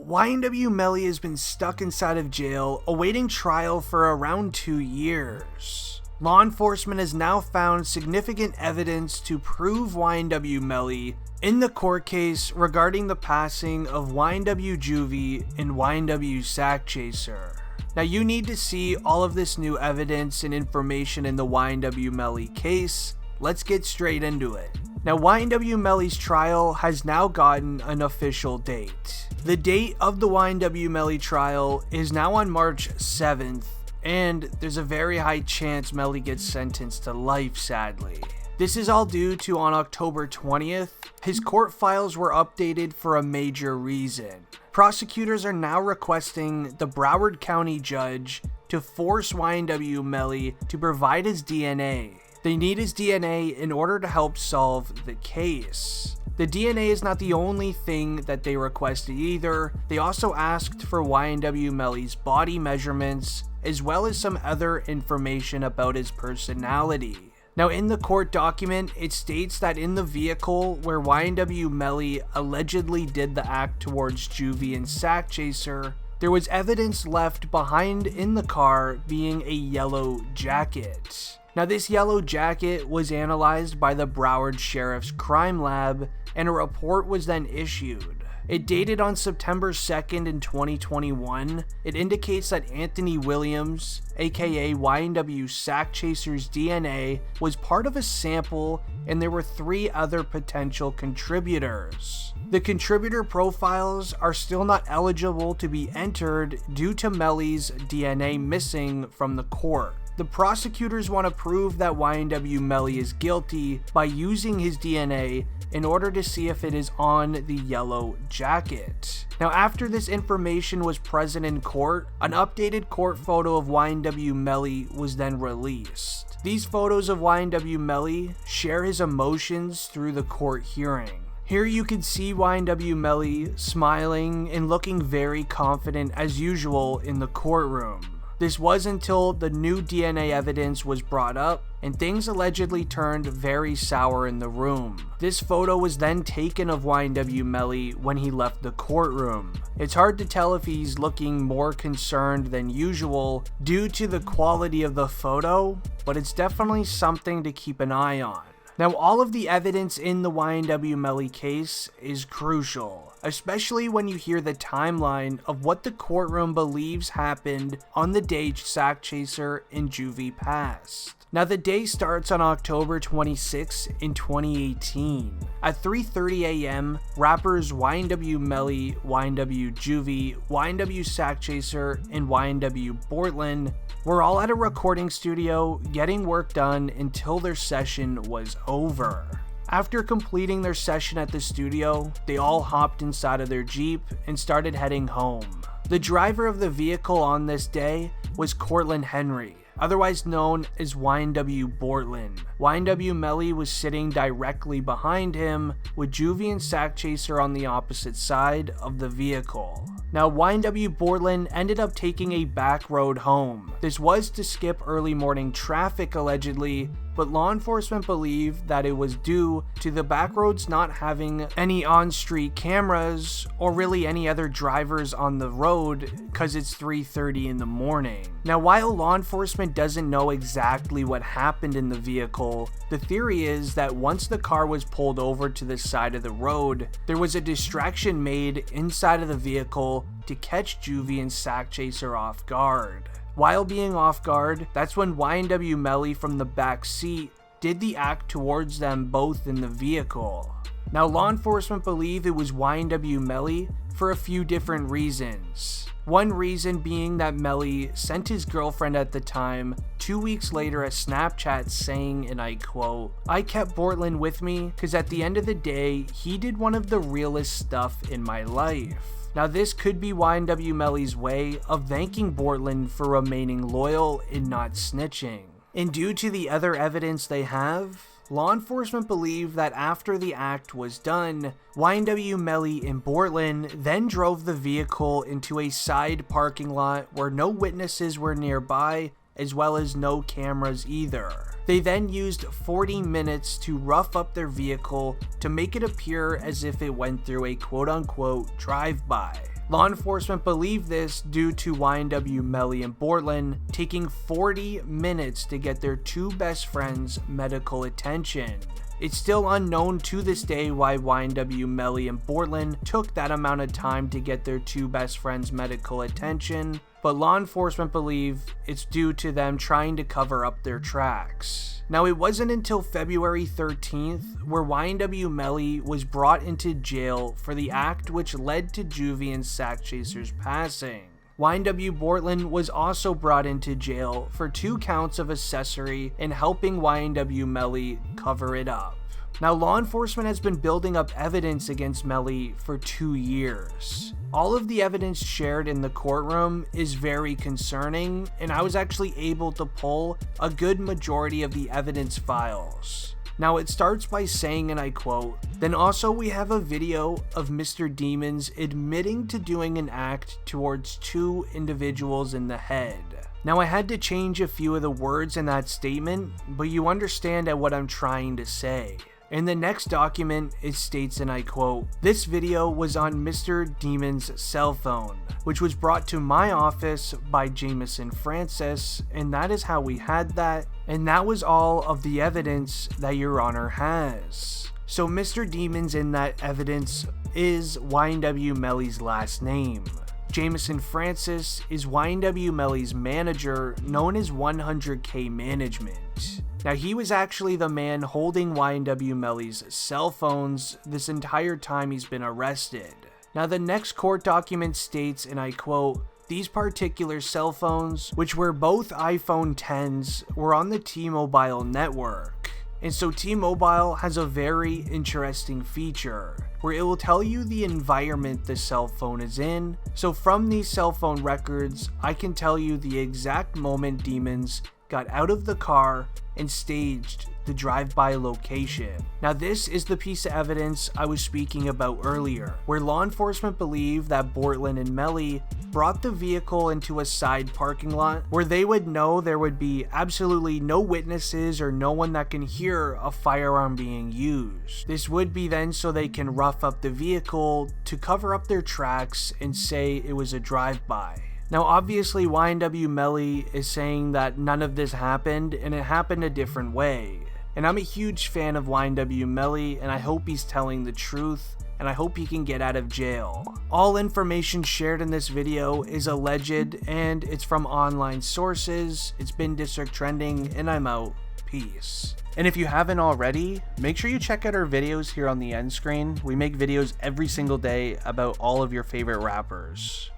YNW Melly has been stuck inside of jail, awaiting trial for around 2 years. Law enforcement has now found significant evidence to prove YNW Melly in the court case regarding the passing of YNW Juvy and YNW Sakchaser. Now you need to see all of this new evidence and information in the YNW Melly case. Let's get straight into it. Now YNW Melly's trial has now gotten an official date. The date of the YNW Melly trial is now on March 7th, and there's a very high chance Melly gets sentenced to life, sadly. This is all due to on October 20th, his court files were updated for a major reason. Prosecutors are now requesting the Broward County judge to force YNW Melly to provide his DNA. They need his DNA in order to help solve the case. The DNA is not the only thing that they requested either. They also asked for YNW Melly's body measurements, as well as some other information about his personality. Now in the court document, it states that in the vehicle where YNW Melly allegedly did the act towards Juvy and Sakchaser, there was evidence left behind in the car being a yellow jacket. Now this yellow jacket was analyzed by the Broward Sheriff's Crime Lab, and a report was then issued. It dated on September 2nd in 2021. It indicates that Anthony Williams, aka YNW Sakchaser's DNA, was part of a sample, and there were 3 other potential contributors. The contributor profiles are still not eligible to be entered due to Melly's DNA missing from the court. The prosecutors want to prove that YNW Melly is guilty by using his DNA in order to see if it is on the yellow jacket. Now after this information was present in court, an updated court photo of YNW Melly was then released. These photos of YNW Melly share his emotions through the court hearing. Here you can see YNW Melly smiling and looking very confident as usual in the courtroom. This was until the new DNA evidence was brought up and things allegedly turned very sour in the room. This photo was then taken of YNW Melly when he left the courtroom. It's hard to tell if he's looking more concerned than usual due to the quality of the photo, but it's definitely something to keep an eye on. Now all of the evidence in the YNW Melly case is crucial, especially when you hear the timeline of what the courtroom believes happened on the day Sakchaser and Juvy passed. Now the day starts on October 26 in 2018. At 3:30 a.m., rappers YNW Melly, YNW Juvy, YNW Sakchaser, and YNW Portland were all at a recording studio getting work done until their session was over. After completing their session at the studio, they all hopped inside of their Jeep and started heading home. The driver of the vehicle on this day was Cortland Henry, otherwise known as YNW Portland. YNW Melly was sitting directly behind him, with Juvy and Sakchaser on the opposite side of the vehicle. Now YNW Portland ended up taking a back road home. This was to skip early morning traffic allegedly, but law enforcement believed that it was due to the back roads not having any on-street cameras or really any other drivers on the road because it's 3:30 in the morning. Now while law enforcement doesn't know exactly what happened in the vehicle, the theory is that once the car was pulled over to the side of the road, there was a distraction made inside of the vehicle to catch Juvy and Sakchaser off guard. While being off guard, that's when YNW Melly from the back seat did the act towards them both in the vehicle. Now law enforcement believe it was YNW Melly for a few different reasons. One reason being that Melly sent his girlfriend at the time 2 weeks later a Snapchat saying, and I quote, "I kept Portland with me because at the end of the day, he did one of the realest stuff in my life." Now this could be YNW Melly's way of thanking Portland for remaining loyal and not snitching. And due to the other evidence they have, law enforcement believe that after the act was done, YNW Melly and Portland then drove the vehicle into a side parking lot where no witnesses were nearby, as well as no cameras either. They then used 40 minutes to rough up their vehicle to make it appear as if it went through a quote-unquote drive-by. Law enforcement believe this due to YNW Melly and Bortlen taking 40 minutes to get their two best friends medical attention. It's still unknown to this day why YNW Melly and Bortlen took that amount of time to get their two best friends medical attention, but law enforcement believe it's due to them trying to cover up their tracks. Now, it wasn't until February 13th where YNW Melly was brought into jail for the act which led to Juvy and Sakchaser's passing. YNW Bortlen was also brought into jail for 2 counts of accessory and helping YNW Melly cover it up. Now, law enforcement has been building up evidence against Melly for 2 years. All of the evidence shared in the courtroom is very concerning, and I was actually able to pull a good majority of the evidence files. Now, it starts by saying, and I quote, "Then also we have a video of Mr. Demons admitting to doing an act towards 2 individuals in the head." Now, I had to change a few of the words in that statement, but you understand at what I'm trying to say. In the next document, it states, and I quote, "This video was on Mr. Demon's cell phone, which was brought to my office by Jameson Francis, and that is how we had that, and that was all of the evidence that Your Honor has." So Mr. Demons in that evidence is YNW Melly's last name. Jameson Francis is YNW Melly's manager, known as 100K Management. Now, he was actually the man holding YNW Melly's cell phones this entire time he's been arrested. Now, the next court document states, and I quote, "These particular cell phones, which were both iPhone 10s, were on the T-Mobile network." And so T-Mobile has a very interesting feature where it will tell you the environment the cell phone is in. So from these cell phone records, I can tell you the exact moment Demons got out of the car and staged the drive-by location. Now, this is the piece of evidence I was speaking about earlier, where law enforcement believe that Bortlen and Melly brought the vehicle into a side parking lot where they would know there would be absolutely no witnesses or no one that can hear a firearm being used. This would be then so they can rough up the vehicle to cover up their tracks and say it was a drive-by. Now, obviously, YNW Melly is saying that none of this happened and it happened a different way. And I'm a huge fan of YNW Melly, and I hope he's telling the truth, and I hope he can get out of jail. All information shared in this video is alleged, and it's from online sources. It's been District Trending, and I'm out. Peace. And if you haven't already, make sure you check out our videos here on the end screen. We make videos every single day about all of your favorite rappers.